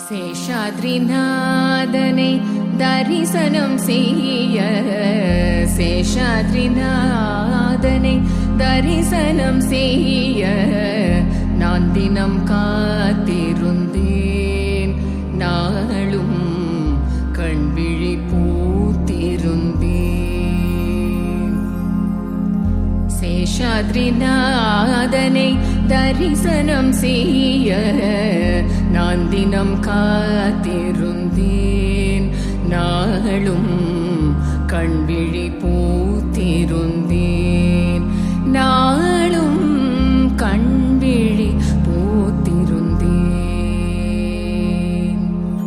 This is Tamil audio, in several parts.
சேஷாத்ரிநாதனை தரிசனம் செய்ய, சேஷாத்ரிநாதனை தரிசனம் செய்ய நான் தினம் காத்திருந்தேன், நாளும் கண்விழி பூத்திருந்தேன். சேஷாத்ரிநாதனை தரிசனம் செய்ய நான் தினம் காத்திருந்தேன், நாளும் கண்விழி பூத்திருந்தேன், நாளும் கண்விழி பூத்திருந்தேன்.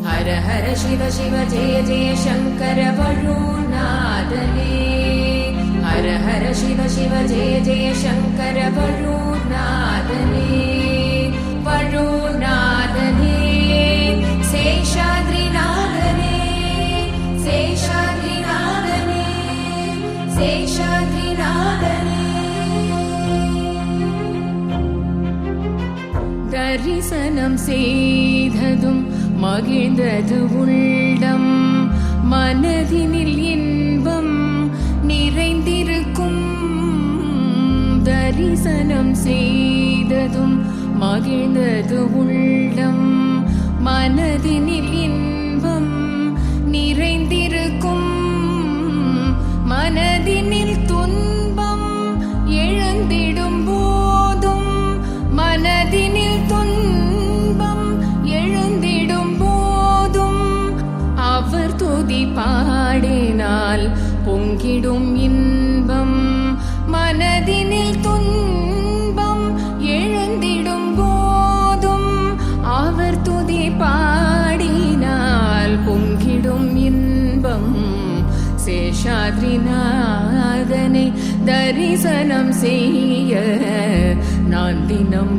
ஹர ஹர சிவ சிவ ஜெய ஜெய சங்கர வழுநாதனே, ஹர ஹர சிவ சிவ ஜெய ஜெய சங்கர வழுநாதனே, வழுநாதனே சேஷாத்ரிநாதனே, சேஷாத்ரிநாதனே, சேஷாத்ரிநாதனே. தரிசனம் செய்ததும் மகிழ்ந்தது உள்ளம், மனதினில் இன்பம் நிறைந்திருக்கும். தரிசனம் செய்ததும் மகிழ்ந்தது உள்ளம், மனதினில் இன்பம் நிறைந்திருக்கும். மனதினில் துன்பம் எழுந்திடும் போதும், மனதினில் துன்பம் எழுந்திடும் போதும் அவர் துதி பாடினால் பொங்கிடும் இன்பம். மனதினில் துன்பம் எழுந்திடும் போதும் அவர் துதி பாடினால் பொங்கிடும் இன்பம். சேஷாத்ரிநாதனை தரிசனம் செய்ய நான் தினம்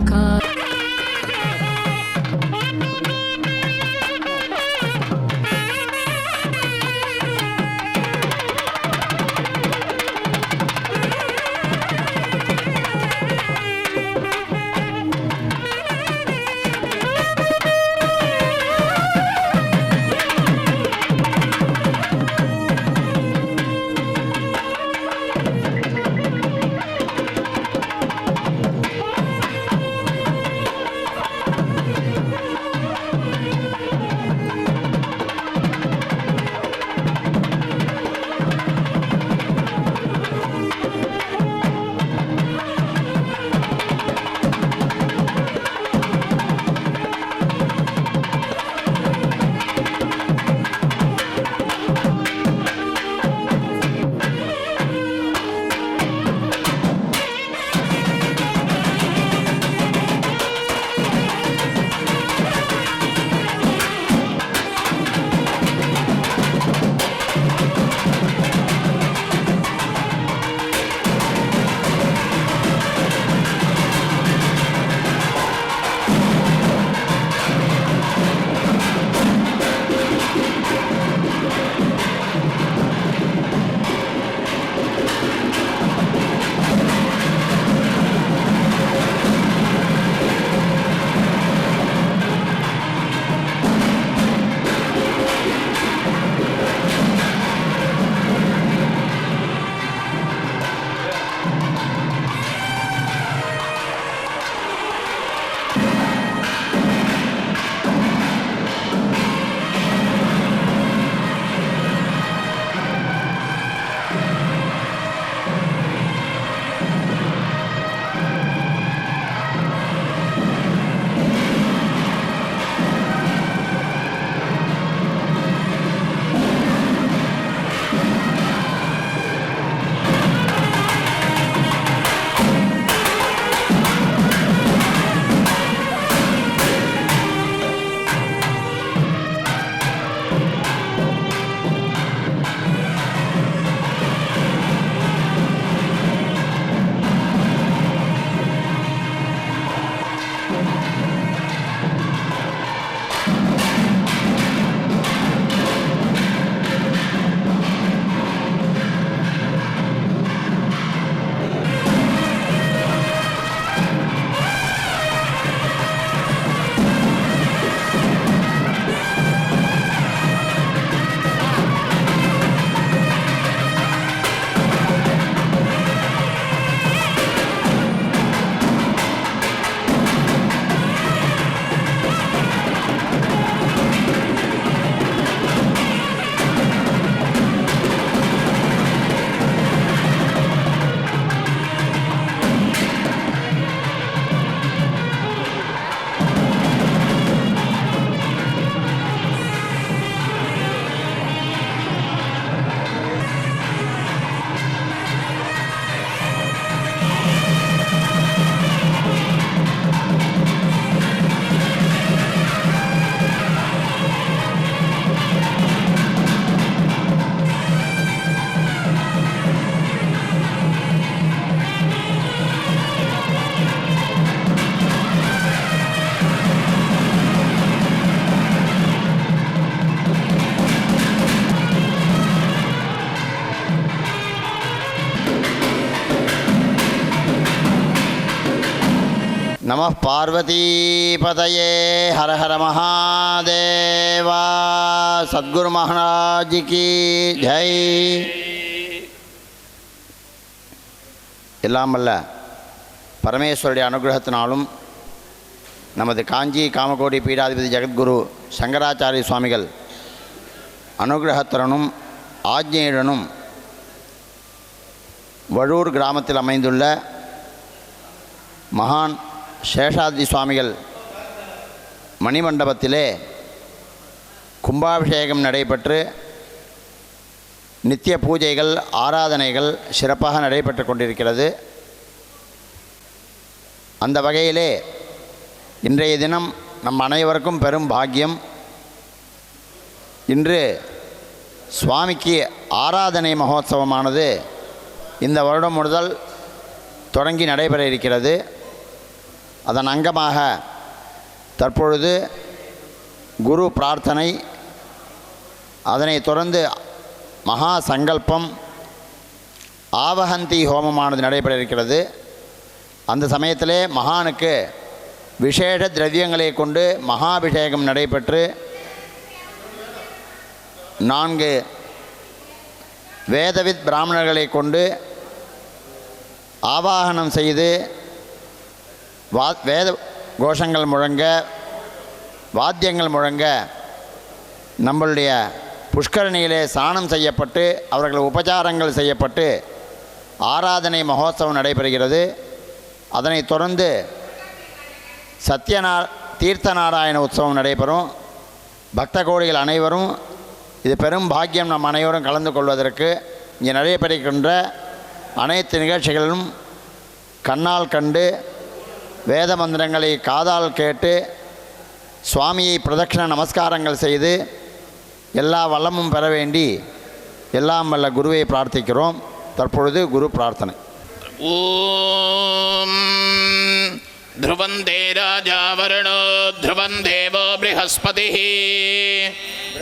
நமः பார்வதீபதயே ஹர ஹர மகாதேவா. சத்குரு மகாராஜ் கி ஜெய். எல்லாம் வல்ல பரமேஸ்வருடைய அனுகிரகத்தினாலும் நமது காஞ்சி காமகோடி பீடாதிபதி ஜெகத்குரு சங்கராச்சாரிய சுவாமிகள் அனுகிரகத்துடனும் ஆஜ்ஞையுடனும் வழூர் கிராமத்தில் அமைந்துள்ள மகான் சேஷாத்ரி சுவாமிகள் மணிமண்டபத்திலே கும்பாபிஷேகம் நடைபெற்று நித்திய பூஜைகள் ஆராதனைகள் சிறப்பாக நடைபெற்று கொண்டிருக்கிறது. அந்த வகையிலே இன்றைய தினம் நம் அனைவருக்கும் பெரும் பாக்கியம். இன்று சுவாமிக்கு ஆராதனை மகோத்சவமானது இந்த வருடம் முதல் தொடங்கி நடைபெற இருக்கிறது. அதன் அங்கமாக தற்பொழுது குரு பிரார்த்தனை, அதனைத் தொடர்ந்து மகா சங்கல்பம், ஆவஹந்தி ஹோமமானது நடைபெற இருக்கிறது. அந்த சமயத்திலே மகானுக்கு விசேஷ திரவியங்களை கொண்டு மகாபிஷேகம் நடைபெற்று 4 வேதவித் பிராமணர்களை கொண்டு ஆவாகனம் செய்து வேத கோஷங்கள் முழங்க, வாத்தியங்கள் முழங்க நம்மளுடைய புஷ்கரணியிலே ஸ்நானம் செய்யப்பட்டு அவர்கள் உபச்சாரங்கள் செய்யப்பட்டு ஆராதனை மகோத்சவம் நடைபெறுகிறது. அதனைத் தொடர்ந்து தீர்த்தநாராயண உற்சவம் நடைபெறும். பக்த கோடிகள் அனைவரும், இது பெரும் பாக்கியம் நம் அனைவரும் கலந்து கொள்வதற்கு. இங்கே நடைபெறுகின்ற அனைத்து நிகழ்ச்சிகளிலும் கண்ணால் கண்டு வேத மந்திரங்களை காதால் கேட்டு சுவாமியை பிரதட்சண நமஸ்காரங்கள் செய்து எல்லா வளமும் பெற வேண்டி எல்லாம் வல்ல குருவை பிரார்த்திக்கிறோம். தற்பொழுது குரு பிரார்த்தனை. ஓம் ध्रुवन्ते राजा वरुणो ध्रुवं देवो बृहस्पतिः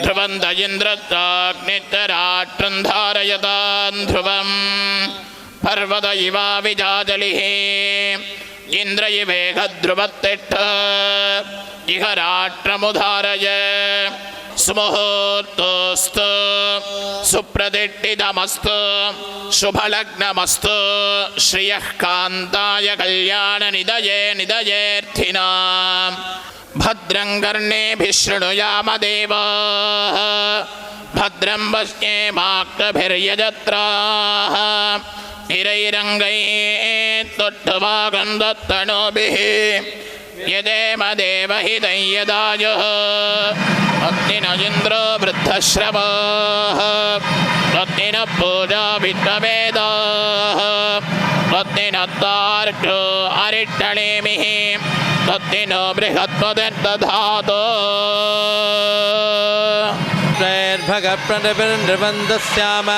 ध्रुवन्त इन्द्रत्राग्नितराष्ट्रं धारयतान् ध्रुवं पर्वत इवा विजाजलिः इन्द्र इवेघध्रुवत्तिष्ठ इह राष्ट्रमुधारय सुमुहूर्तोऽस्तु सुप्रतिष्ठितमस्तु शुभलग्नमस्तु श्रियः कान्ताय कल्याणनिधये निधयेऽर्थिनां भद्रं कर्णेभिः शृणुयाम देवाः भद्रं पश्येमाक्तभिर्यजत्राः हिरैरङ्गैः दत्तनोभिः यदेम देवहितं यदायुः अग्निन इन्द्रो वृद्धश्रवाः अग्निन पूजा विद्मवेदाः अग्निन तार्क्यो अरिष्टनेमिः अग्निनो बृहत्पतिर्दधातु त्रैर्भगप्रतिबिर्नृवन्दस्याम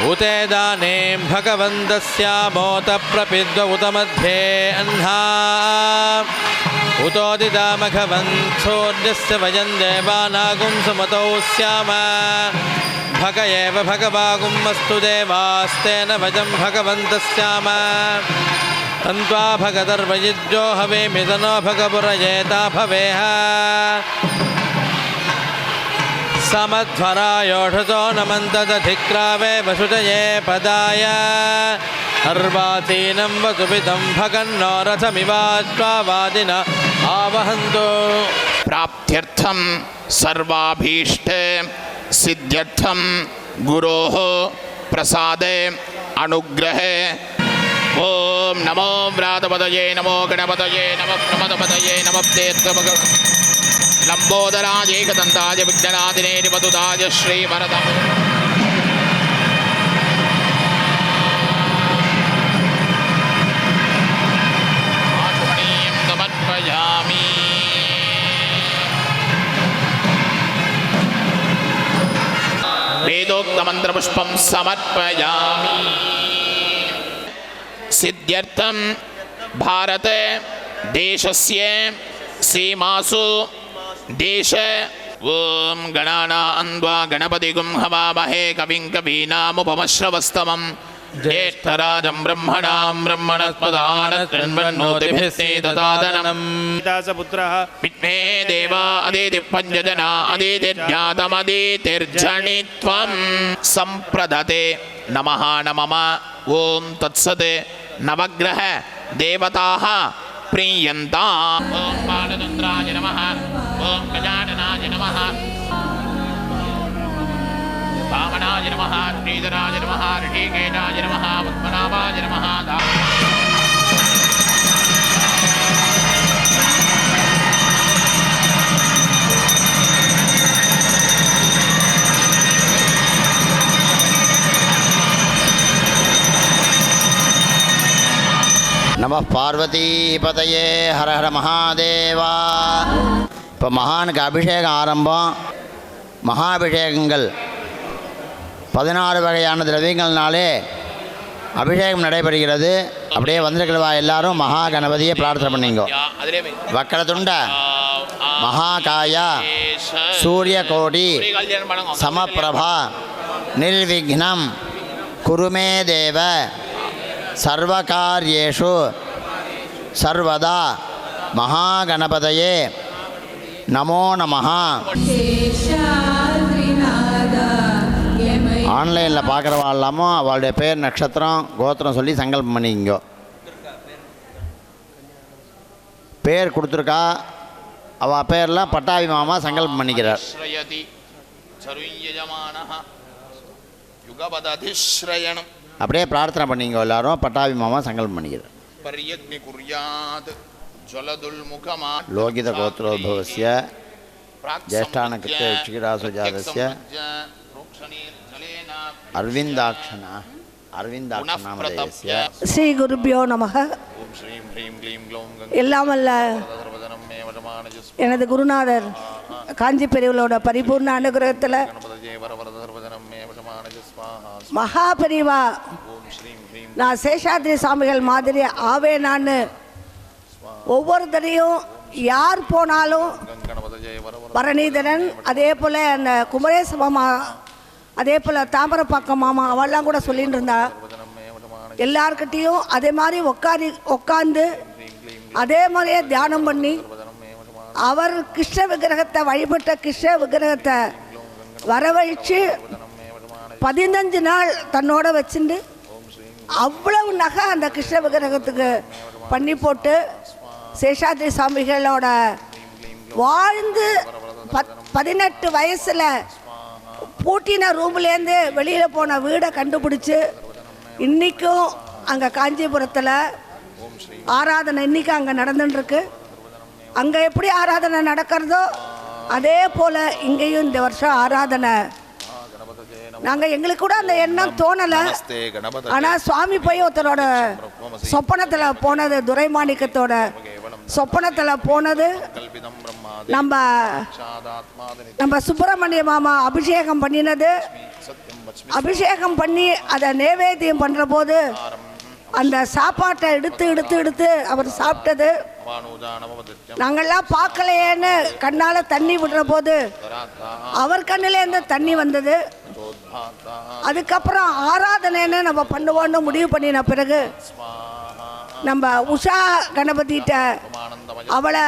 उते दानें भगवन्दस्यामोतप्रपिद्व उत मध्ये अह्ना उतोदितामघवन्थोर्यस्य वयं देवानागुं सुमतौ स्याम भग एव भगवागुमस्तु देवास्तेन वयं भगवन्तस्याम तन्त्वा भगदर्वयुज्यो हवेमिदनो भगपुरयेता भवेह समध्वरायोषतो नमन्तदधिक्रावे वसुजये पदाय अर्वाचीनं वसुपितं भगन्नो रथमिवाश्वावादिन आवहन्तु प्राप्त्यर्थं सर्वाभीष्ट सिद्ध्यर्थं गुरोः प्रसादे अनुग्रहे ओम नमो व्रातपतये नमो गणपतये नमः प्रमदपतये नमः तीर्थभग लंबोदराज एकदंताज विघ्ननादिने निवदुदाज श्रीवरदम् आत्मनीयं समर्पयामि वेदोक्तमन्त्रपुष्पं समर्पयामि सिद्ध्यर्थं भारत देशस्य सीमासु देश ओम गणानां अन्वा गणपतिगुं हवामहे कविं कवीनामुपमश्रवस्तमं ज्येष्ठराजं ब्रह्मणां ब्रह्मणस्पदानन्वन्नोतिभिस्सेददादनम् दासपुत्रः विद्मे देवा अदितिपञ्चजना अदितिर्जातमदितिर्जनित्वं सम्प्रदते नमः नमः ॐ तत्सत् नवग्रह देवताः प्रीयन्ताम् ॐ बालचन्द्राय नमः ॐ गजाननाय नमः वामनाय नमः श्रीधराय नमः ऋषिकेशाय नमः पद्मनाभाय नमः நம பார்வதிபதையே ஹர ஹர மகாதேவா. இப்போ மகானுக்கு அபிஷேகம் ஆரம்பம். மகாபிஷேகங்கள் 16 வகையான திரவியங்கள்னாலே அபிஷேகம் நடைபெறுகிறது. அப்படியே வந்திருக்கிறவா எல்லாரும் மகா கணபதியை பிரார்த்தனை பண்ணிங்கோ. வக்கரதுண்ட மகாகாய சூரியகோடி சமப்பிரபா நிர்விக்னம் குருமே தேவ சர்வகாரியேஷு சர்வதா மகாகணபதயே நமோ நமஹ. ஆன்லைனில் பார்க்குறவா இல்லாமல் அவளுடைய பேர் நட்சத்திரம் கோத்திரம் சொல்லி சங்கல்பம் பண்ணிக்கோ. பேர் கொடுத்துருக்கா, அவள் பேர்லாம் பட்டாபி மாமா சங்கல்பம் பண்ணிக்கிறார். அப்படியே பிரார்த்தனை பண்ணிங்க எல்லாரும். பட்டாபி மாமா சங்கல்பம் பண்ணிக்கிறார். லோகித கோத்ரோத்பவஸ்ய ஜேஷ்டான கிருத்த யுக்ஷிராசுஜாதஸ்ய அரவிந்தாட்சணாமதேஸ்ய. ஸ்ரீ குருபியோ நமக. எல்லாம் வல்ல எனது குருநாதர் காஞ்சி பெரியவளோட பரிபூர்ண அனுகிரகத்தில் மகா பெரிவா நான் சேஷாத்ரி சுவாமிகள் மாதிரி ஆவேனான்னு ஒவ்வொரு தடையும் யார் போனாலும் பரணிதரன், அதே போல் அந்த குமரேச மாமா, அதே போல் தாமரப்பாக்கம் மாமா அவெல்லாம் கூட சொல்லிட்டு இருந்தா. எல்லார்கிட்டையும் அதே மாதிரி உட்காந்து அதே மாதிரியே தியானம் பண்ணி அவர் கிருஷ்ண விக்கிரகத்தை வழிபட்ட கிருஷ்ண விக்கிரகத்தை வரவழைச்சு 15 நாள் தன்னோட வச்சுட்டு அவ்வளவு நகை அந்த கிருஷ்ண விக்கிரகத்துக்கு பண்ணி போட்டு சேஷாத்ரி சுவாமிகளோட வாழ்ந்து 18 வயசில் பூட்டின ரூம்லேருந்து வெளியில் போன வீடை கண்டுபிடிச்சி இன்றைக்கும் அங்கே காஞ்சிபுரத்தில் ஆராதனை இன்றைக்கும் அங்கே நடந்துட்டுருக்கு. அங்கே எப்படி ஆராதனை நடக்கிறதோ அதே போல் இங்கேயும் இந்த வருஷம் ஆராதனை. நாங்கள் எங்களுக்கு கூட அந்த எண்ணம் தோணலை. ஆனால் சுவாமி போய் ஒருத்தரோட சொப்பனத்தில் போனது, துரைமாணிக்கத்தோட சொப்பனத்தில் போனது, நம்ம சுப்பிரமணிய மாமா அபிஷேகம் பண்ணினது, அபிஷேகம் பண்ணி அதை நைவேத்தியம் பண்ணுற போது அந்த சாப்பாட்டை எடுத்து அவர் சாப்பிட்டது நாங்கள்லாம் பார்க்கலையேன்னு கண்ணால் தண்ணி விடுற போது அவர் கண்ணிலேருந்து தண்ணி வந்தது. அதுக்கப்புறம் ஆராதனைன்னு நம்ம பண்ணுவோன்னு முடிவு பண்ணின பிறகு நம்ம உஷா கணபதிட்ட அவளை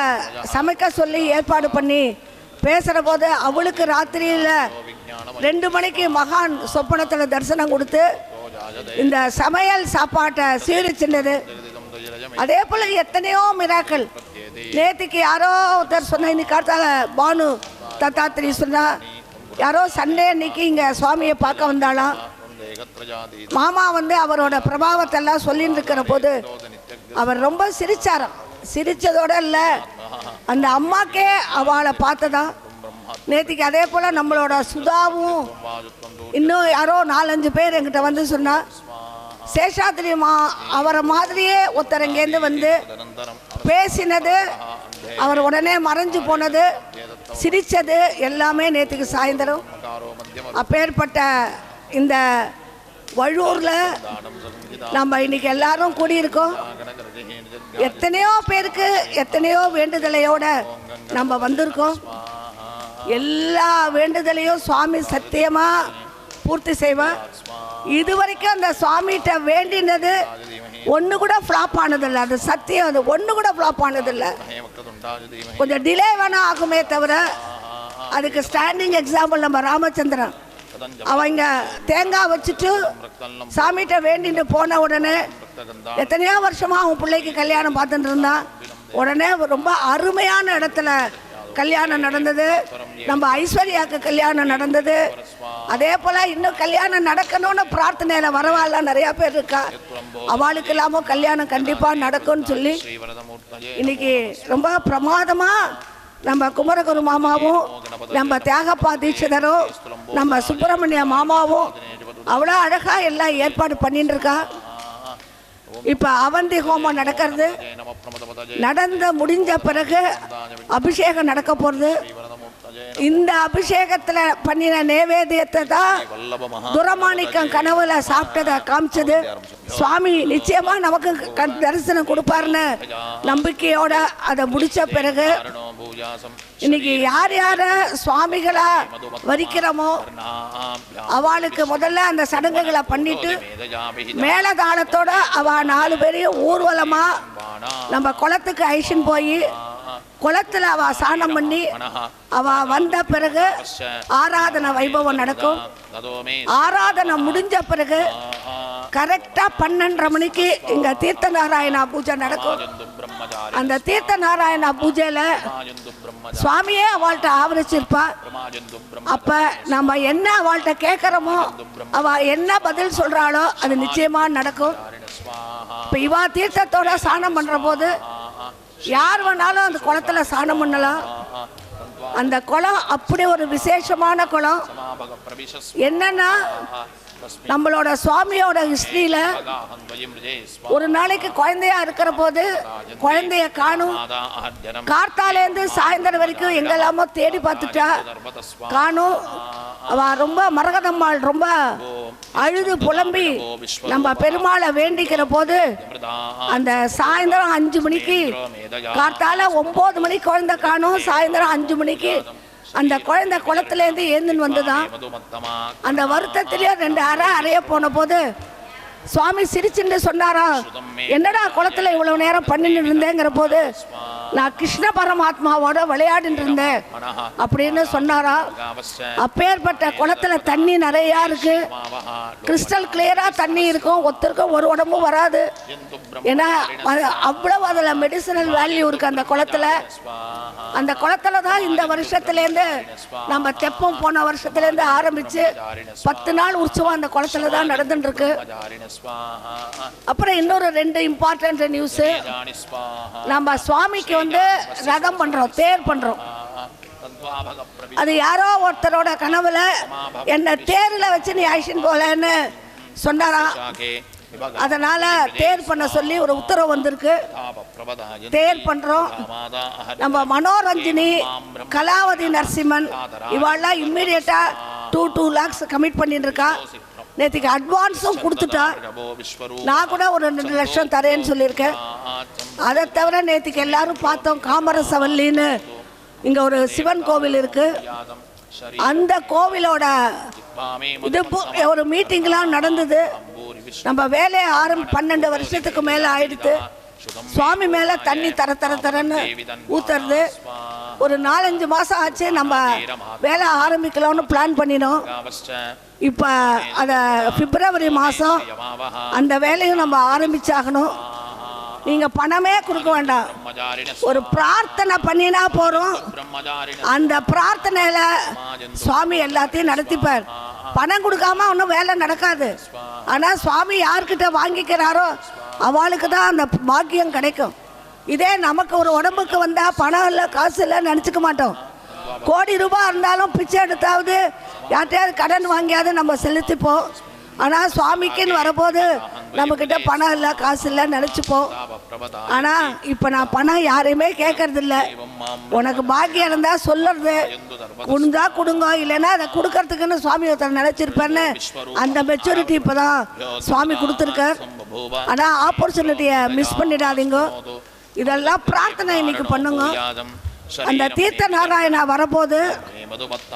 சமைக்க சொல்லி ஏற்பாடு பண்ணி பேசுகிற போது அவளுக்கு ராத்திரியில் 2 மணிக்கு மகான் சொப்பனத்தில் தரிசனம் கொடுத்து இந்த சமையல் சாப்பாட்டை சீரிச்சின்றது. அதே போல் எத்தனையோ மிராக்கள். நேற்றுக்கு யாரோ ஒருத்தர் சொன்ன, இன்னைக்கு காத்தால பானு தத்தாத்திரி சொன்னா, யாரோ சண்டே அன்னைக்கு இங்கே சுவாமியை பார்க்க வந்தாலாம். மாமா அவரோட பிரபாவத்தெல்லாம் சொல்லின்னு இருக்கிற போது அவர் ரொம்ப சிரிச்சாராம். சிரிச்சதோட இல்லை, அந்த அம்மாக்கே அவளை பார்த்ததா. நேற்றுக்கு அதே போல் நம்மளோட சுதாவும் இன்னும் யாரோ 4-5 பேர் என்கிட்ட வந்து சொன்னா, சேஷாத்ரி அவரை மாதிரியே ஒருத்தர் இங்கேருந்து வந்து பேசினது, அவர் உடனே மறைஞ்சு போனது, சிரித்தது எல்லாமே நேற்றுக்கு சாயந்தரம். அப்பேற்பட்ட இந்த வழூரில் நம்ம இன்னைக்கு எல்லாரும் கூடியிருக்கோம். எத்தனையோ பேருக்கு எத்தனையோ வேண்டுதலையோட நம்ம வந்திருக்கோம். எல்லா வேண்டுதலையும் சுவாமி சத்தியமாக பூர்த்தி செய்வார். இது வரைக்கும் அந்த சுவாமிகிட்ட வேண்டினது ஒன்று கூட ஃப்ளாப் ஆனதில்லை. அது சத்தியம். அது ஒன்று கூட ஃப்ளாப் ஆனதில்லை. கொஞ்சம் டிலே வேணா ஆகுமே தவிர அதுக்கு ஸ்டாண்டிங் எக்ஸாம்பிள் நம்ம ராமச்சந்திரன். அவங்க தேங்காய் வச்சுட்டு சாமிகிட்ட வேண்டிட்டு போன உடனே எத்தனையோ வருஷமா அவன் பிள்ளைக்கு கல்யாணம் பார்த்துட்டு இருந்தான். உடனே ரொம்ப அருமையான இடத்துல கல்யாணம் நடந்தது. நம்ம ஐஸ்வர்யாவுக்கு கல்யாணம் நடந்தது. அதே போல் இன்னும் கல்யாணம் நடக்கணும்னு பிரார்த்தனையில் வரவாலாம் நிறையா பேர் இருக்கா. அவளுக்கு இல்லாமல் கல்யாணம் கண்டிப்பாக நடக்கும்னு சொல்லி இன்னைக்கு ரொம்ப பிரமாதமாக நம்ம குமரகுரு மாமாவும் நம்ம தியாகப்பா தீட்சிதரும் நம்ம சுப்பிரமணிய மாமாவும் அவ்வளோ அழகாக எல்லாம் ஏற்பாடு பண்ணிட்டு இருக்கா. இப்போ அவந்தி ஹோமம் நடக்கிறது. நடந்து முடிஞ்ச பிறகு அபிஷேகம் நடக்க போகிறது. இந்த அபிஷேகத்தில் பண்ணின நைவேத்தியத்தை தான் துரமாணிக்கம் கனவுல சாப்பிட்டதை காமிச்சது. சுவாமி நிச்சயமா நமக்கு தரிசனம் கொடுப்பாருன்னு நம்பிக்கையோட அதை முடிச்ச பிறகு இன்னைக்கு யார் யார சுவாமிகளா வரிக்கிறோமோ அவளுக்கு முதல்ல அந்த சடங்குகளை பண்ணிட்டு மேலதாளத்தோட அவ 4 பேரையும் ஊர்வலமா நம்ம குளத்துக்கு ஐஷன் போய் குளத்துல அவ சாணம் பண்ணி அவ வந்த பிறகு ஆராதனை வைபவம் நடக்கும். ஆராதனை முடிஞ்ச பிறகு கரெக்டா 12:30 மணிக்கு இங்க தீர்த்த நாராயணா பூஜை நடக்கும். அந்த தீர்த்த நாராயணா பூஜையில சுவாமியே அவள்கிட்ட ஆவரிச்சிருப்பா. அப்ப நம்ம என்ன அவள்கிட்ட கேட்கறோமோ அவ என்ன பதில் சொல்றாளோ அது நிச்சயமா நடக்கும். இப்ப இவா தீர்த்தத்தோட சாணம் பண்ற போது யார் வேணாலும் அந்த குளத்துல சாணம் பண்ணலாம். அந்த குளம் அப்படி ஒரு விசேஷமான குளம். என்னன்னா நம்மளோட சுவாமியோட ஹிஸ்டரியில ஒரு நாளைக்கு குழந்தையா இருக்கிற போது குழந்தைய காணும். கார்த்தாலேருந்து சாயந்தரம் வரைக்கும் எங்கெல்லாமோ தேடி பார்த்துட்டா காணும். அவ ரொம்ப மரகதம்மாள் ரொம்ப அழுது புலம்பி நம்ம பெருமாளை வேண்டிக்கிற போது அந்த சாயந்தரம் 5 மணிக்கு கார்த்தால 9 மணிக்கு குழந்தை காணும். சாயந்தரம் 5 மணிக்கு அந்த குழந்தை குளத்துலேருந்து ஏந்துன்னு வந்துதான். அந்த வருத்தத்திலேயே 2 அறைய போன போது சுவாமி சிரிச்சுட்டு சொன்னாரா, என்னடா குளத்துல இவ்வளவு நேரம் பண்ணிட்டு இருந்தேங்கிற போது நான் கிருஷ்ண பரமாத்மாவோட விளையாடிட்டு இருந்தேன் அப்படின்னு சொன்னாரா. அப்பேற்பட்ட குளத்துல தண்ணி நிறையா இருக்கு. கிறிஸ்டல் கிளியரா தண்ணி இருக்கும். ஒருத்தருக்கும் ஒரு உடம்பும் வராது. ஏன்னா அவ்வளவு அதுல மெடிசனல் வேல்யூ இருக்கு அந்த குளத்துல. அந்த குளத்துல தான் இந்த வருஷத்துலேருந்து நம்ம தெப்பம் போன வருஷத்துலேருந்து ஆரம்பிச்சு 10 நாள் உற்சவம் அந்த குளத்துல தான் நடந்துட்டு இருக்கு. அப்புறம் இன்னொரு 2 இம்பார்ட்டன்ட் நியூஸ். நம்ம சுவாமிக்கு வந்து ரதம் பண்றோம், தேர் பண்றோம். அது யாரோ ஒருத்தரோட கனவுல என்ன தேர்ல வச்சு நீ ஐஷன் போலன்னு சொன்னாரா. அதனால தேர் பண்ண சொல்லி ஒரு உத்தரவு வந்திருக்கு. தேர் பண்றோம். நம்ம மனோரஞ்சினி, கலாவதி நரசிம்மன் இவாள்லாம் இம்மிடியட்டா 2 lakhs கமிட் பண்ணிட்டு இருக்கா. நேற்றுக்கு அட்வான்ஸும் கொடுத்துட்டா. நான் கூட ஒரு 2 லட்சம் தரேன்னு சொல்லியிருக்கேன். அதை தவிர நேற்றுக்கு எல்லாரும் பார்த்தோம் காமரசவல்லின்னு இங்க ஒரு சிவன் கோவில் இருக்கு. அந்த கோவிலோட இது ஒரு மீட்டிங்லாம் நடந்தது. நம்ம வேலையை 12 வருஷத்துக்கு மேல ஆயிடுத்து. சுவாமி மேல தண்ணி தரன்னு ஊத்துறது. ஒரு 4-5 மாசம் ஆச்சு நம்ம வேலை ஆரம்பிக்கலாம்னு பிளான் பண்ணினோம். இப்ப அத பிப்ரவரி மாசம் அந்த வேலையும் நம்ம ஆரம்பிச்சாகணும். நீங்க பணமே கொடுக்க வேண்டாம், ஒரு பிரார்த்தனை பண்ணினா போறோம். அந்த பிரார்த்தனையில சுவாமி எல்லாத்தையும் நடத்திப்பார். பணம் கொடுக்காம ஒன்றும் வேலை நடக்காது. ஆனா சுவாமி யார்கிட்ட வாங்கிக்கிறாரோ அவளுக்கு தான் அந்த பாக்கியம் கிடைக்கும். இதே நமக்கு ஒரு உடம்புக்கு வந்தா பணம் இல்லை காசு இல்லைன்னு நினச்சிக்க மாட்டோம். கோடி ரூபாய் இருந்தாலும் பிச்சை எடுத்தாவது யார்கிட்டயாவது கடன் வாங்கியாவது நம்ம செலுத்திப்போம். ஆனால் சுவாமிக்குன்னு வரபோது நம்மக்கிட்ட பணம் இல்லை காசு இல்லைன்னு நினச்சிப்போம். ஆனால் இப்போ நான் பணம் யாரையுமே கேட்கறதில்ல. உனக்கு பாக்கியம் இருந்தால் சொல்லுறது கொடுந்தா கொடுங்க, இல்லைன்னா அதை கொடுக்கறதுக்குன்னு சுவாமி ஒருத்தர் நினச்சிருப்பேன்னு அந்த மெச்சூரிட்டி இப்போ தான் சுவாமி கொடுத்துருக்கார். ஆனால் ஆப்பர்ச்சுனிட்டியை மிஸ் பண்ணிடாதீங்க. இதெல்லாம் பிரார்த்தனை இன்னைக்கு பண்ணுங்க. அந்த தீர்த்த நாராயணா வரபோது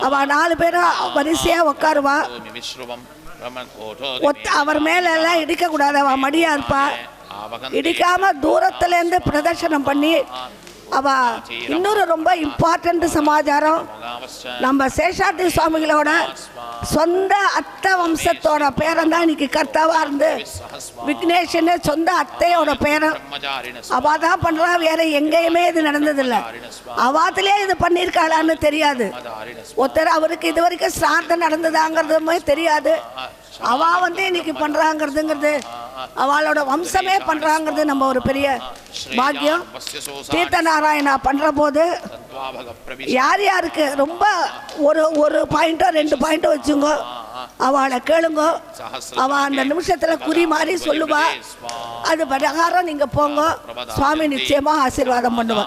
அவ 4 பேரும் வரிசையா உட்காருவா. அவர் மேல எல்லாம் இடிக்க கூடாது, அவ மடியா இருப்பா. இடிக்காம தூரத்துல இருந்து பிரதர்சனம் பண்ணி அவ. இன்னொரு ரொம்ப இம்பார்ட்டன்ட் சமாச்சாரம், நம்ம சேஷாத்ரி சுவாமிகளோட சொந்த அத்தை வம்சத்தோட பேரன் தான் இன்னைக்கு கர்த்தாவா இருந்து விக்னேஷன் சொந்த அத்தையோட பேரன். அவ தான் பண்றா, வேற எங்கேயுமே இது நடந்ததில்லை. அவாத்திலே இது பண்ணியிருக்காளான்னு தெரியாது. ஒருத்தர் அவருக்கு இது வரைக்கும் சிரார்த்தம் நடந்ததாங்கிறதுமே தெரியாது. அவ இன்னைக்கு பண்றாங்கிறதுங்கிறது, அவளோட வம்சமே பண்றாங்கிறது நம்ம ஒரு பெரிய பாக்கியம். தீர்த்த நாராயணா பண்ற போது யார் யாருக்கு ரொம்ப ஒரு பாயிண்டோ 2 பாயிண்டோ வச்சுங்க, அவளை கேளுங்க. அவ அந்த நிமிஷத்துல குறி மாதிரி சொல்லுவா. அது பிரகாரம் நீங்க போங்க, சுவாமி நிச்சயமா ஆசீர்வாதம் பண்ணுவா.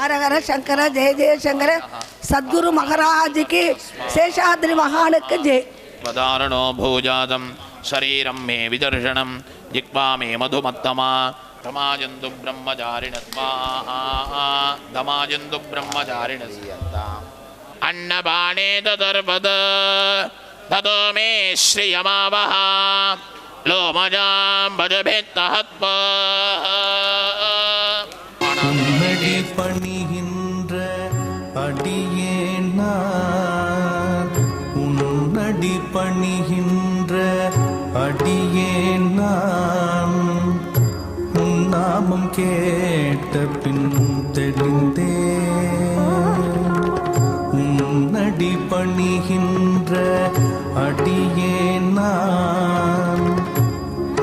ஹரஹர சங்கர ஜெய ஜெய சங்கர. சத்குரு மகாராஜுக்கு, சேஷாத்ரி மகானுக்கு ஜெய். பதாரணோ பூஜாதம் சரீரம் மே விதர்ஷனம் ஜிக்வா மே மதுமத்தமா தமாஜந்து பிரம்மச்சாரிண ஸ்வாஹா தமாஜந்து பிரம்மச்சாரிண அன்னபாணே ததர்பத ததோ மே ஸ்ரீயமாவஹ லோமஜாம் பஜபேத்தஹத்வா. உன்னடி பணிகின்ற அடியேனா, உன்னடி பணிகின்ற அடியேனான், உன்னாமம் கேட்ட பின் தெளிந்தே. உன்னடி பணிகின்ற அடியேனான்,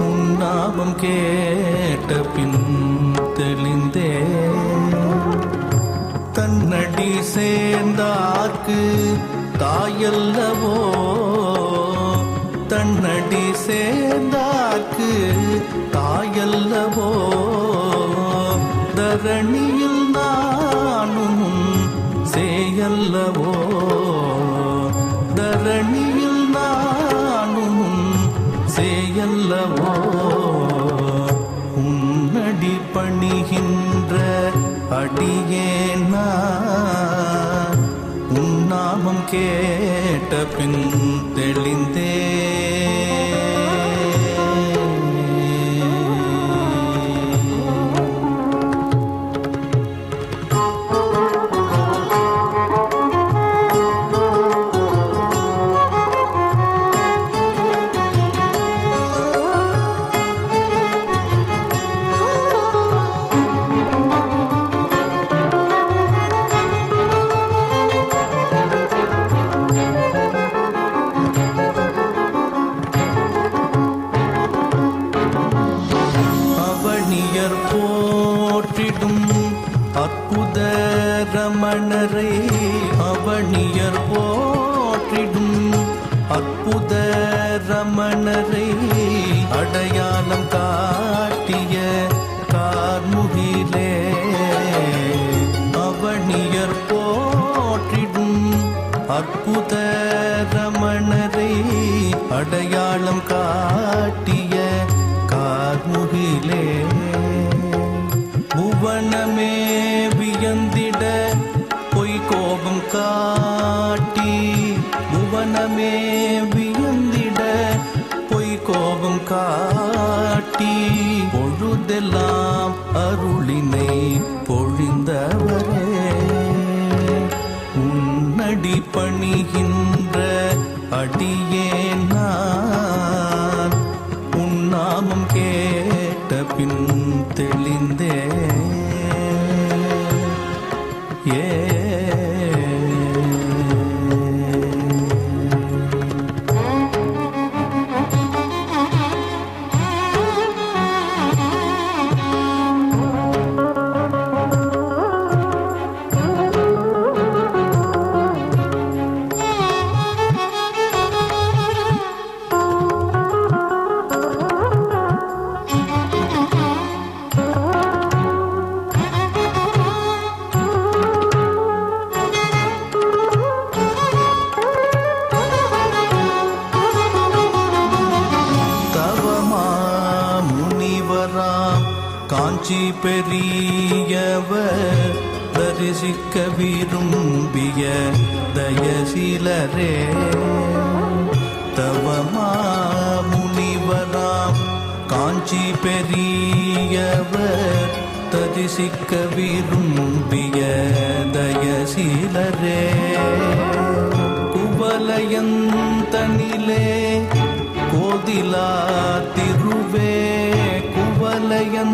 உன்னாமம் கேட்ட பின் தெளிந்தே. தன்னடி சேர்ந்தார்க்கு தாயல்லவோ, தன்னடி சேர்ந்தார்க்கு தாயல்லவோ. தரணியில் நானும் சேயல்லவோ, தரணியில் நானும் சேயல்லவோ. உன்னடி பணிகின்ற அடியேனா, உன்னாமம் கேட்ட பின் தெளிந்தே. அற்புத ரமணரை அவனியர் போற்றிடும் அற்புத ரமணரை அடையாளம் காட்டிய கார்முகிலே. அவனியர் போற்றிடும் அற்புத ரமணரை அடையாளம் காட்டிய கார்முகிலே. புவனமே வியந்திட பொய் கோபம் காட்டி, புவனமே வியந்திட பொய் கோபம் காட்டி. பொழுதெல்லாம் அருளினை பொழிந்தவரே, உன்னடி பணிகின்ற அடியேனான், உன்னாமம் கேட்ட பின் தெளிந்தே. காஞ்சி பெரியவர் தரிசிக்க விரும்பிய தயசிலரே, தவமா காஞ்சி பெரியவர் தரிசிக்க விரும்பிய தயசீலரே குவலயந்தனிலே கோதிலா திருவே குவலயந்தனிலே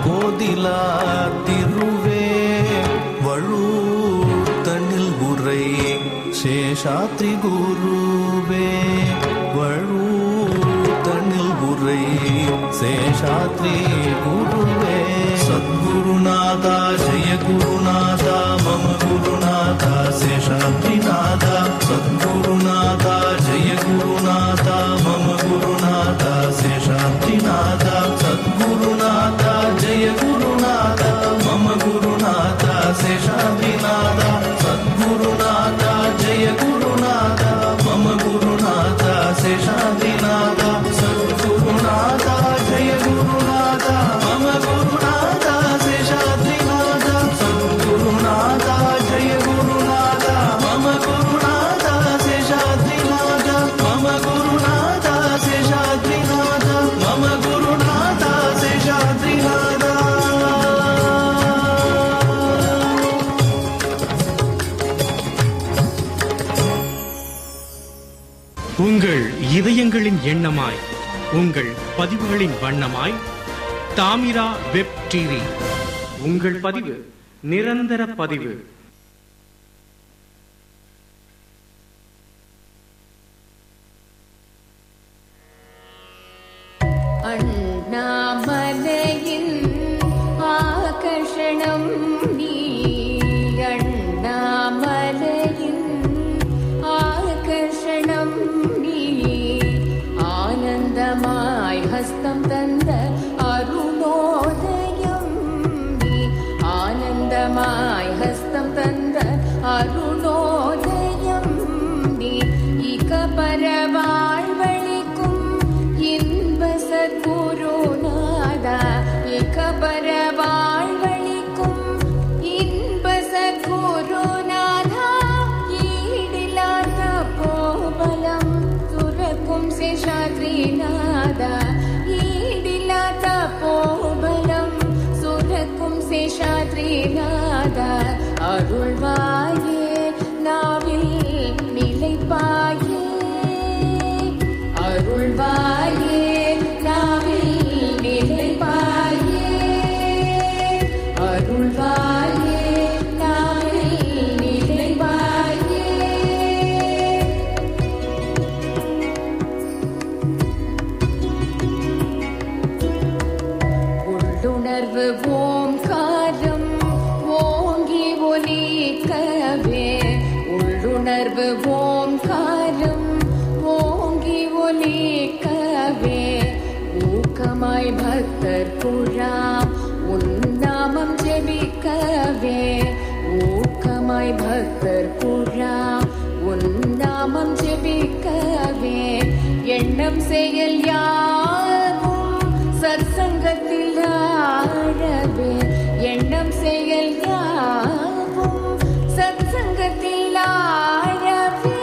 கோதிலா திருவே வழுத்தனில் உரை சேஷாத்ரி குருவே வழுத்தனில் உரை சேஷாத்ரி குருவே சத்குருநாதா ஜெய குருநாதா மம குருநாதா சேஷாத்ரிநாதா சத்குருநாதா ஜெய குருநாதா மம குருநாதா சேஷாத்ரிநாதா சத்குருநாதா ஜெய குருநாதா மம குருநாதா சேஷாத்ரிநாதா சத்குருநாதா ஜெய குருநாதா மம குருநாதா சேஷாத்ரிநாதா சத்குருநாதா ஜெய குருநாதா மம குருநாதா சேஷாத்ரிநாதா சத்குருநாதா ஜெய குருநாதா மம குருநாதா சேஷாத்ரிநாதா மம குருநாதா சேஷாத்ரிநாதா மம குருநாதா சேஷாத்ரிநாதா. உங்கள் இதயங்களின் எண்ணமாய் உங்கள் பதிவுகளின் வண்ணமாய் தாமிரா வெப் டிவி. உங்கள் பதிவு நிரந்தர பதிவு. அண்ணாமலையின் ஆகர்ஷணம் நீ அண்ணாமலையின் ஆகர்ஷணம் நீ ஆனந்தமாய் ஹஸ்தம் தந்த அருணோதயம் நீ ஆனந்தமாய் ஹஸ்தம் தந்த அருணோதயம் நீ இக பரவாழ்வழிக்கும் இன்ப சத்குருநாதா இக பரவாழ்வழிக்கும் இன்ப சத்குருநாதா ஈடில்லாத போபலம் துறக்கும் சேஷாத்ரிநாதா ஈடில்லாத போபலம் சுரக்கும் சேஷாத்ரிநாதா அருள்வாயே நாவில் நிலைப்பாயே அருள்வாயே நாவில் நிலைப்பாயே அருள்வாயே நாவில் நிலைப்பாயே. உள்ளுணர்வு ஓம்காரம் ஓங்கி ஒலிக்கவே உள்ளுணர்வு ஓம்காரம் ஓங்கி ஒலிக்கவே ஊக்கமாய் பக்தர் குழாம் உன்னாமம் ஜெபிக்கவே ஊக்கமாய் பக்தர் குழாம் உன்னாமம் ஜெபிக்கவே எண்ணம் செயல் யாவும் சத்சங்கத்தில் ஆழவே எண்ணம் செயல் யாவும் சத்சங்கத்தில் ஆழவே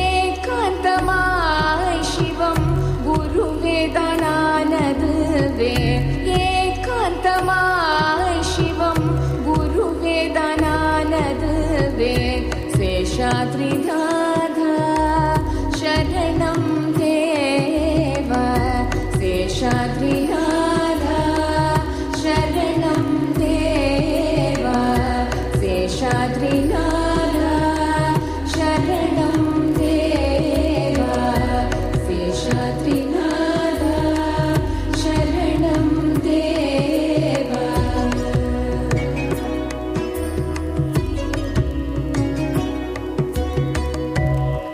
ஏகாந்தமாய் சிவம் குருவேதானதுவே ஏகாந்தமாய் சிவம் குருவேதானதுவே சேஷாத்ரிநாதா சரணம் தேவ சேஷாத்ரிநாதா சரணம் தேவ சேஷாத்ரிநாதா சரணம் தேவ சேஷாத்ரிநாதா சரணம் தேவ.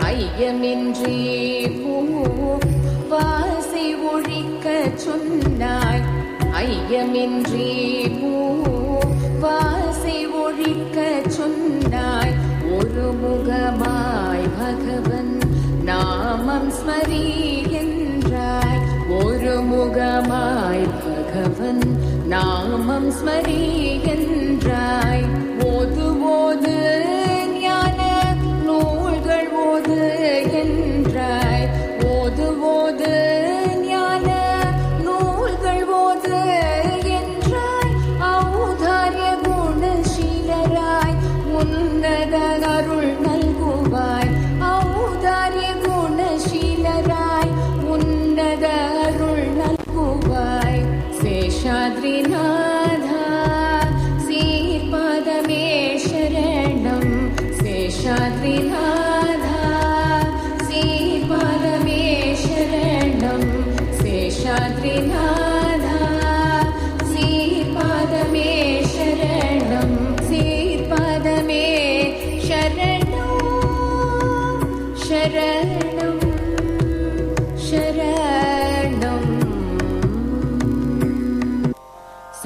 ஐயமின்றி வாசி ஒழிக்க சொன்னாய் ஐயமின்றி வாசி ஒழிக்க சொன்னாய் ஒரு முகமாய் பகவன் நாமம் ஸ்மரி என்றாய் ஒரு முகமாய் பகவன் நாமம் ஸ்மரி என்றாய் ஓது ஓது ஞான நூல்கள் ஓது என்றாய் ஓது ஓது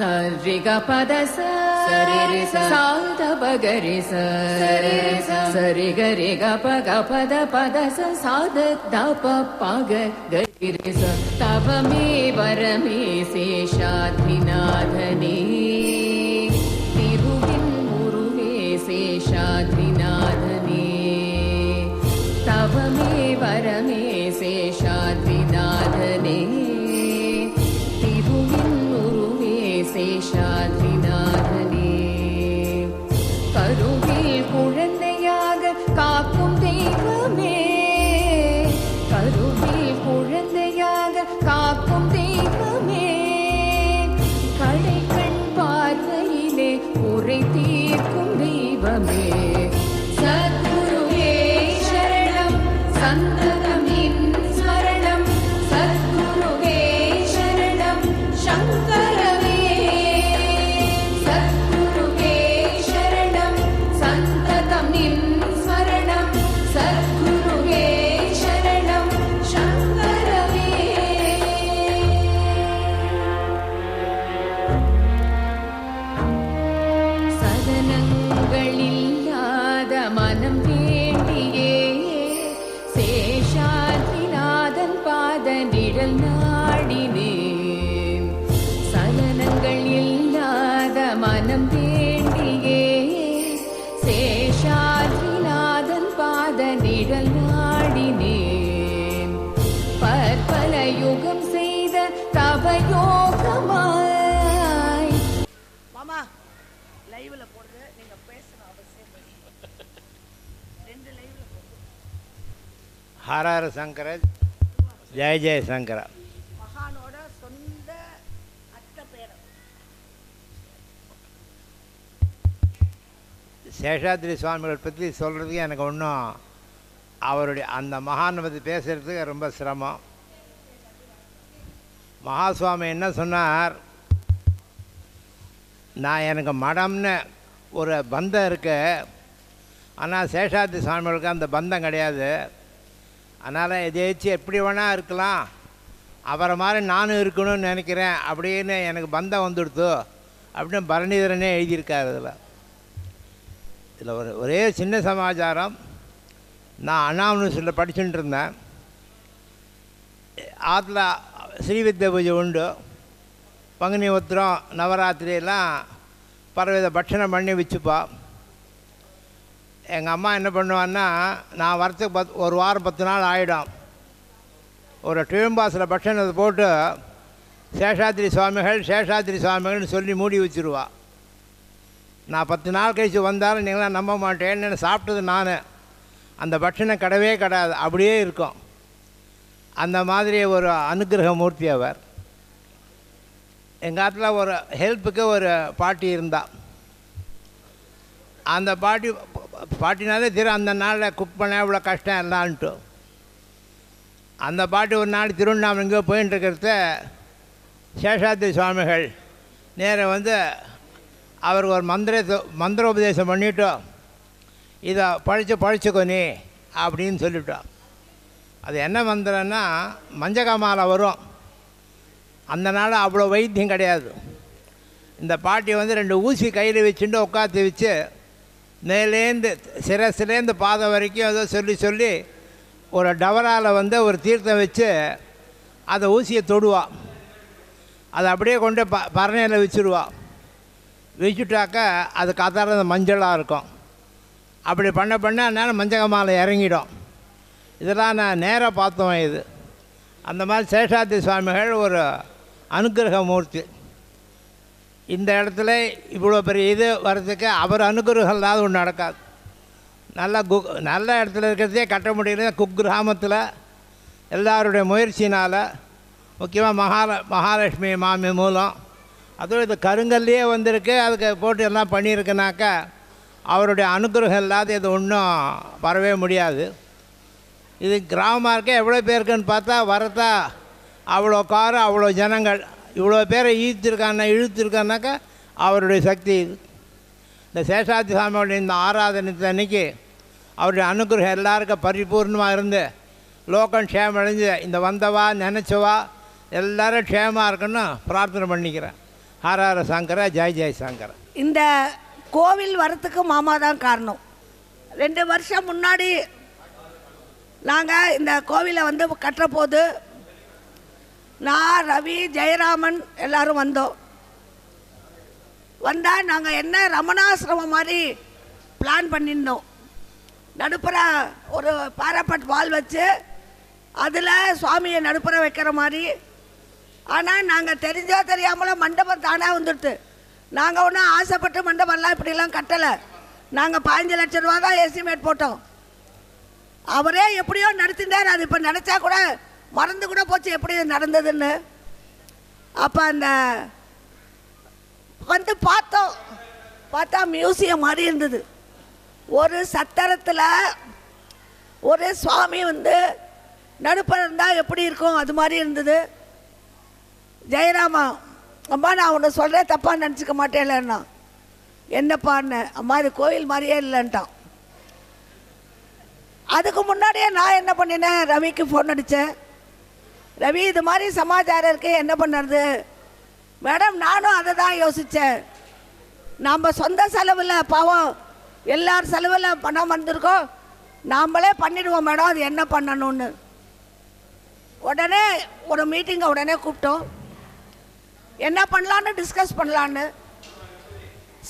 சரி க பத சரி சாத பகரி சரி கரி க பத பத சாத தப பக கரி தவமே வரமே சேஷாத்ரிநாதனே திருவின் உருவே சேஷாத்ரிநாதனே தவமே வரமே சேஷாத்ரிநாதனே திருவின் உருவே சேஷாத்ரிநாதனே கருவில் குழந்தையாக காக்கும் தெய்வமே கருவில் குழந்தையாக காக்கும் தெய்வமே கடைக்கண் பார்வையிலே குறை தீர்க்கும் தெய்வமே சத்குருவே சரணம் சந்ததம் நின் ஸ்மரணம் சத்குருவே சரணம் சங்கரவே சத்குருவே சரணம் சந்ததம் நின் ஸ்மரணம் சத்குருவே சரணம் சங்கரவே சதனங்களில்லாத மனம் வேண்டியே சேஷாத்ரிநாதன் பாத நிழல் நாடினேன் சலனங்கள் இல்லாத மனம் வேண்டியே சேஷாத்ரிநாதன் பாத நிழல் நாடினேன் பற்பல யுகம் செய்த தவயோகமாய் மாமா லைவ்ல போடுறது நீங்க பேசணும் அவசியம் இல்லை. 2 லைவ்ல ஹர ஹர சங்கர ஜெய ஜெய சங்கர. மகானோட சொந்த அத்தை பேரன் சேஷாத்ரி சுவாமிகள் பற்றி சொல்கிறதுக்கு எனக்கு ஒன்றும் அவருடைய அந்த மகானை பற்றி பேசுகிறதுக்கு ரொம்ப சிரமம். மகாசுவாமி என்ன சொன்னார், நான் எனக்கு மடம்னு ஒரு பந்தம் இருக்கு, ஆனால் சேஷாத்ரி சுவாமிகளுக்கு அந்த பந்தம் கிடையாது. அதனால் எதாச்சும் எப்படி வேணால் இருக்கலாம், அவரை மாதிரி நானும் இருக்கணும்னு நினைக்கிறேன் அப்படின்னு எனக்கு பந்தம் வந்துடுத்து அப்படின்னு பரணிதரனே எழுதியிருக்காரு. இதில் ஒரே சின்ன சமாச்சாரம். நான் அண்ணாமனூசில் படிச்சுட்டு இருந்தேன். ஆற்றுல ஸ்ரீவித்ய பூஜை உண்டு, பங்குனி உத்திரம் நவராத்திரியெல்லாம் பலவித பட்சணம் பண்ணி வச்சுப்பா. எங்கள் அம்மா என்ன பண்ணுவான்னா, நான் வரத்துக்கு ஒரு வாரம் 10 நாள் ஆகிடும். ஒரு டிழம்பாசில் பட்சணத்தை போட்டு சேஷாத்ரி சுவாமிகள்னு சொல்லி மூடி வச்சுருவா. நான் 10 நாள் கழித்து வந்தாலும் நீங்களாம் நம்ப மாட்டேன்னு சாப்பிட்டது நான். அந்த பட்சணம் கடவே கிடையாது, அப்படியே இருக்கும். அந்த மாதிரி ஒரு அனுகிரக மூர்த்தி அவர். எங்கள் ஆற்றுல ஒரு ஹெல்ப்புக்கு ஒரு பாட்டி இருந்தா. அந்த பாட்டினாலே திரு அந்த நாளில் குக் பண்ண இவ்வளோ கஷ்டம் எல்லான்ட்டு. அந்த பாட்டி ஒரு நாள் திருவண்ணாமலை எங்கேயோ போயின்னு இருக்கிறத சேஷாத்ரி சுவாமிகள் நேராக வந்து அவருக்கு ஒரு மந்திரோபதேசம் பண்ணிவிட்டு, இதை பழிச்சுக்கோ நீ அப்படின்னு சொல்லிவிட்டோம். அது என்ன மந்திரம்னா, மஞ்சகாமாலை வரும். அந்த நாள் அவ்வளோ வைத்தியம் கிடையாது. இந்த பாட்டி வந்து 2 ஊசி கையில் வச்சுட்டு உட்காந்து வச்சு மேலேந்து சிரசிலேருந்து பாதம் வரைக்கும் ஏதோ சொல்லி ஒரு டவரால் வந்து ஒரு தீர்த்தம் வச்சு அதை ஊசியை தொடுவா. அதை அப்படியே கொண்டு பரணையில் வச்சுருவா. வச்சுட்டாக்கா அது கதார மஞ்சளாக இருக்கும். அப்படி பண்ண அதனால் மஞ்சகமாலை இறங்கிடும். இதெல்லாம் நான் நேராக பார்த்தோம். இது அந்த மாதிரி சேஷாத்ரி சுவாமிகள் ஒரு அனுகிரக மூர்த்தி. இந்த இடத்துல இவ்வளோ பெரிய இது வர்றதுக்கு அவர் அனுகிரகம் இல்லாத ஒன்று நடக்காது. நல்ல இடத்துல இருக்கிறதே கட்ட முடியல. குக்கிராமத்தில் எல்லாருடைய முயற்சினால், முக்கியமாக மகாலட்சுமி மாமி மூலம், அதுவும் இது கருங்கல்லையே வந்திருக்கு, அதுக்கு போட்டு எல்லாம் பண்ணியிருக்குனாக்கா அவருடைய அனுகிரகம் இல்லாத இது ஒன்றும் வரவே முடியாது. இது கிராமமாக இருக்க எவ்வளோ பேருக்குன்னு பார்த்தா வரத்தா அவ்வளோ காரு, அவ்வளோ ஜனங்கள், இவ்வளோ பேரை இழுத்துருக்கானாக்கா அவருடைய சக்தி இது. இந்த சேஷாத்ரி சுவாமியோடைய இந்த ஆராதனத்தை அன்றைக்கி அவருடைய அனுகிரகம் எல்லாருக்கும் பரிபூர்ணமாக இருந்து லோகம் க்ஷேமம் அடைஞ்சு இந்த வந்தவா நினச்சவா எல்லோரும் க்ஷேமாக இருக்குன்னு பிரார்த்தனை பண்ணிக்கிறேன். ஹர ஹர சங்கர ஜெய் ஜெய் சங்கர. இந்த கோவில் வரத்துக்கு மாமா தான் காரணம். 2 வருஷம் முன்னாடி நாங்கள் இந்த கோவிலை வந்து கட்டுற போது நான், ரவி, ஜெயராமன் எல்லாரும் வந்தோம். வந்தால் நாங்கள் என்ன ரமணாசிரமம் மாதிரி பிளான் பண்ணியிருந்தோம். நடுப்புற ஒரு பாராப்பட் வால் வச்சு அதில் சுவாமியை நடுப்புற வைக்கிற மாதிரி. ஆனால் நாங்கள் தெரிஞ்சோ தெரியாமலோ மண்டபம் தானாக வந்துடுது. நாங்கள் ஒன்றும் ஆசைப்பட்டு மண்டபம்லாம் இப்படிலாம் கட்டலை. நாங்கள் 15 லட்சம் ரூபா தான் எஸ்டிமேட் போட்டோம். அவரே எப்படியோ நடத்திட்டார். அது இப்போ நினச்சா கூட மறந்து கூட போச்சு எப்படி நடந்ததுன்னு. அப்போ அந்த வந்து பார்த்தா மியூசியம் மாதிரி இருந்தது. ஒரு சத்திரத்தில் ஒரு சுவாமி வந்து நடுப்புற இருந்தால் எப்படி இருக்கும் அது மாதிரி இருந்தது. ஜெயராமா, அம்மா நான் ஒன்று சொல்கிறேன், தப்பாக நினச்சிக்க மாட்டேன்லன்னா. என்னப்பான்னு, அம்மா இது கோயில் மாதிரியே இல்லைன்ட்டான். அதுக்கு முன்னாடியே நான் என்ன பண்ணினேன், ரவிக்கு ஃபோன் அடித்தேன். ரவி இது மாதிரி சமாச்சாரம் இருக்கு, என்ன பண்ணுறது? மேடம் நானும் அதை தான் யோசித்தேன். நம்ம சொந்த செலவில் பாவம் எல்லார் செலவில் பணம் வந்திருக்கோம், நாம்ளே பண்ணிடுவோம் மேடம், அது என்ன பண்ணணும்னு. உடனே ஒரு மீட்டிங்கை உடனே கூப்பிட்டோம். என்ன பண்ணலான்னு டிஸ்கஸ் பண்ணலான்னு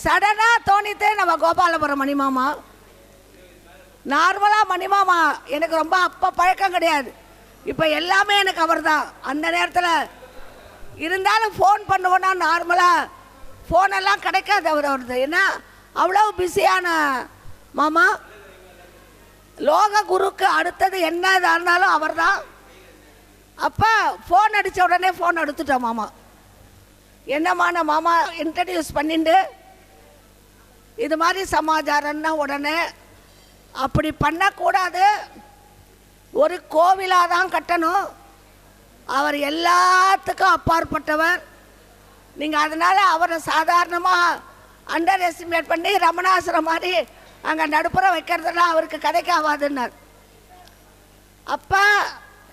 சடனாக தோணித்தே நம்ம கோபாலபுரம் மணிமாமா. நார்மலாக மணிமாமா எனக்கு ரொம்ப அப்போ பழக்கம் கிடையாது, இப்போ எல்லாமே எனக்கு அவர் தான். அந்த நேரத்தில் இருந்தாலும் ஃபோன் பண்ணுவோன்னா நார்மலாக ஃபோனெல்லாம் கிடைக்காது அவரது. ஏன்னா அவ்வளோ பிஸியான மாமா. லோக குருக்கு அடுத்தது என்ன இருந்தாலும் அவர் தான். அப்போ ஃபோன் அடித்த உடனே ஃபோன் எடுத்துட்டோம் மாமா. என்னமான மாமா இன்ட்ரடியூஸ் பண்ணிட்டு இது மாதிரி சமாச்சாரம்னா உடனே அப்படி பண்ணக்கூடாது, ஒரு கோவிலாக தான் கட்டணும், அவர் எல்லாத்துக்கும் அப்பாற்பட்டவர். நீங்கள் அதனால் அவரை சாதாரணமாக அண்டர் எஸ்டிமேட் பண்ணி ரமணாசுரம் மாதிரி அங்கே நடுப்புற வைக்கிறதுலாம் அவருக்கு கிடைக்காவாதுன்னார். அப்போ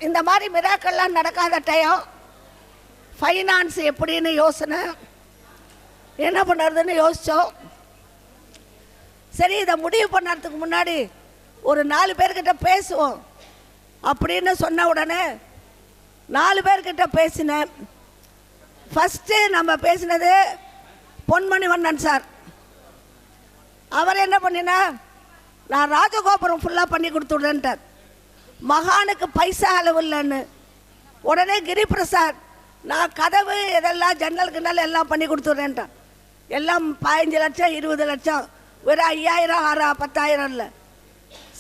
இந்த மாதிரி மிராக்கள்லாம் நடக்காத டைம் ஃபைனான்ஸ் எப்படின்னு யோசனை, என்ன பண்ணுறதுன்னு யோசித்தோம். சரி இதை முடிவு பண்ணுறதுக்கு முன்னாடி ஒரு 4 பேர்கிட்ட பேசுவோம் அப்படின்னு சொன்ன உடனே 4 பேர்கிட்ட பேசினேன். ஃபஸ்ட்டு நம்ம பேசினது பொன்மணிவண்ணன் சார். அவர் என்ன பண்ணினா, நான் ராஜகோபுரம் ஃபுல்லாக பண்ணி கொடுத்துட்றேன்ட்டார். மகானுக்கு பைசா அளவு இல்லைன்னு. உடனே கிரிபிரசாத், நான் கதவு இதெல்லாம் ஜன்னல் கிண்ணல் எல்லாம் பண்ணி கொடுத்துட்றேன்ட்டான். எல்லாம் 15 லட்சம் 20 லட்சம், வெறும் 5000 6 10,000 இல்லை.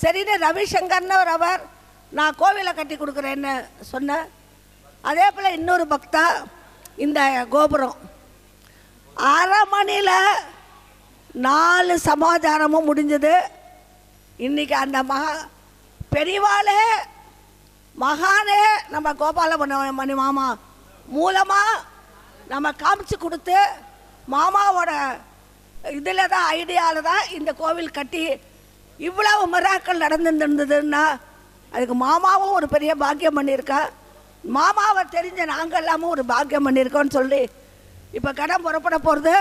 சரின்னு ரவிசங்கர்னு அவர் நான் கோவிலை கட்டி கொடுக்குறேன்னு சொன்னேன். அதே போல் இன்னொரு பக்தா இந்த கோபுரம் 1/2 மணியில் 4 சமாச்சாரமும் முடிஞ்சது. இன்றைக்கி அந்த பெரியவாளே மகானே நம்ம கோபாலமணி மாமா மூலமாக நம்ம காமிச்சு கொடுத்து மாமாவோட இதில் தான் ஐடியாவில் தான் இந்த கோவில் கட்டி இவ்வளவு மிராக்கள் நடந்துருந்ததுன்னா அதுக்கு மாமாவும் ஒரு பெரிய பாக்கியம் பண்ணியிருக்கா. மாமாவை தெரிஞ்ச நாங்கள் எல்லாமும் ஒரு பாக்கியம் பண்ணியிருக்கோன்னு சொல்லி இப்போ கடன் புறப்பட போகிறது.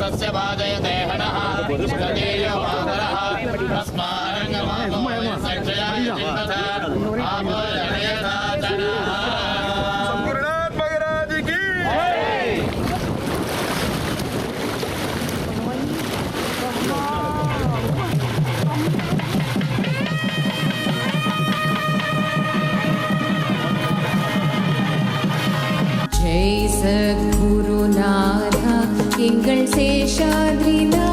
तस्य वादयते हनः तदेयो मातरः तस्मारङ्गमामोयसक्षयाय चिन्मथा आपो जनयथा जनाः गुरुनाथ महाराज की ஜெய் சத்குருநாதா எங்கள் சேஷாத்ரிநாதா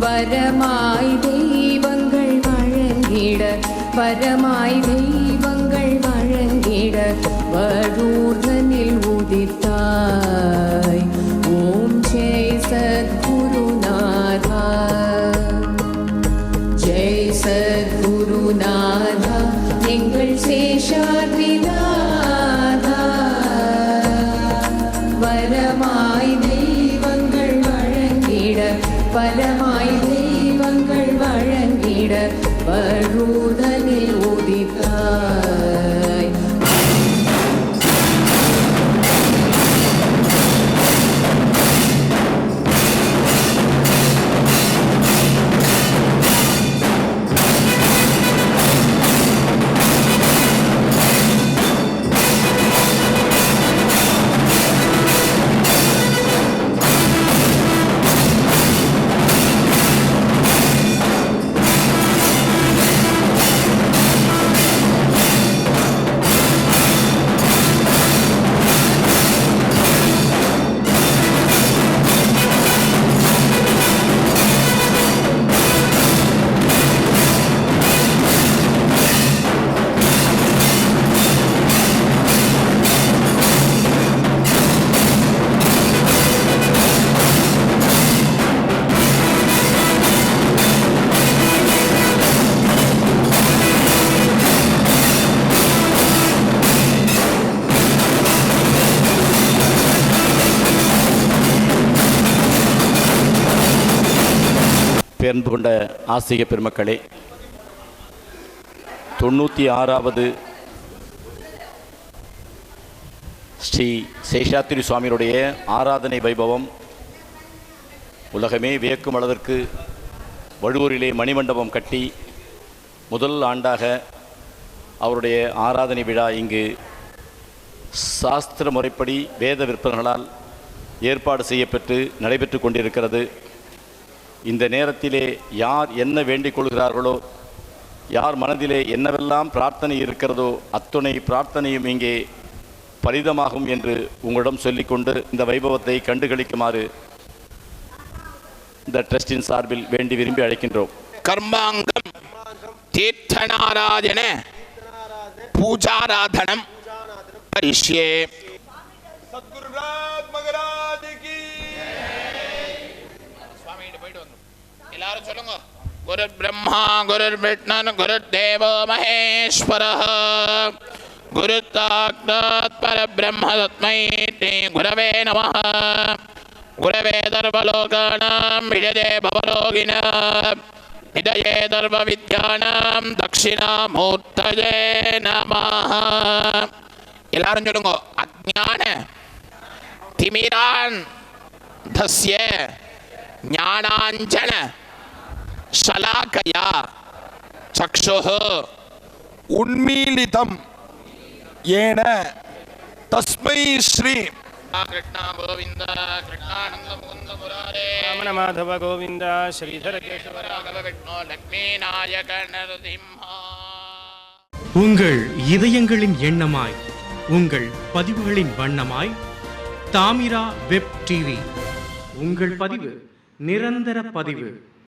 வரமாய் தெய்வங்கள் வழங்கிட வரமாய் தெய்வங்கள் வழங்கிட வடூர்தனில் உதித்தாய் ஓம் ஜெய் சத்குருநாதா ஜெய் சத்குருநாதா எங்கள் சேஷாத்ரிநாதா வரமாய் தெய்வங்கள் வழங்கிட பரமாய் தெய்வங்கள் வழங்கிட வடூர்தனில் உதித்தாய் பேர்ந்து கொண்ட ஆசிரிய பெருமக்களே, 96வது ஸ்ரீ சேஷாத்ரி சுவாமியுடைய ஆராதனை வைபவம் உலகமே வியக்கும் அளவிற்கு வழுவூரிலே மணிமண்டபம் கட்டி முதல் ஆண்டாக அவருடைய ஆராதனை விழா இங்கு சாஸ்திர முறைப்படி வேத விற்பனர்களால் ஏற்பாடு செய்யப்பட்டு நடைபெற்று கொண்டிருக்கிறது. இந்த நேரத்திலே யார் என்ன வேண்டிக் கொள்கிறார்களோ, யார் மனதிலே என்னவெல்லாம் பிரார்த்தனை இருக்கிறதோ அத்துணை பிரார்த்தனையும் இங்கே பலிதமாகும் என்று உங்களிடம் சொல்லிக்கொண்டு இந்த வைபவத்தை கண்டுகளிக்குமாறு இந்த ட்ரஸ்டின் சார்பில் வேண்டி விரும்பி அழைக்கின்றோம். கர்மாங்கம் தீர்த்தனாராதன பூஜாராதனம் கரிஷ்யே. सद्गुरुनाथ महाराज की स्वामी போய்ட்டு வந்து எல்லாரும் சொல்லுங்க. குரு பிரம்மா குரு விஷ்ணு குரு தேவோ மகேஸ்வரः குரு சாக்ஷாத் பரபிரம்ம தஸ்மை ஸ்ரீ குரவே நமः. குரவே சர்வலோகானாம் விஜயே பவரோகிணாம் நிதயே சர்வ வித்யானாம் தட்சிணாமூர்த்தயே நமः. எல்லாரும் சொல்லுங்க. அஜ்ஞான திமிரான் தஸ்ய ஞானாஞ்சன ஷலாகயா சக்ஷுः उन्मीलितम येन तस्मै श्री कृष्ण गोविंद कृष्णानंद मुकुंद मुरारे रमण माधव गोविंद श्रीधर केशव राघव विष्णु लक्ष्मी नायक नरसिंह. உங்கள் இதயங்களின் எண்ணமாய், உங்கள் பதிவுகளின் வண்ணமாய் தாமிரா வெப் டிவி. உங்கள் பதிவு நிரந்தர பதிவு.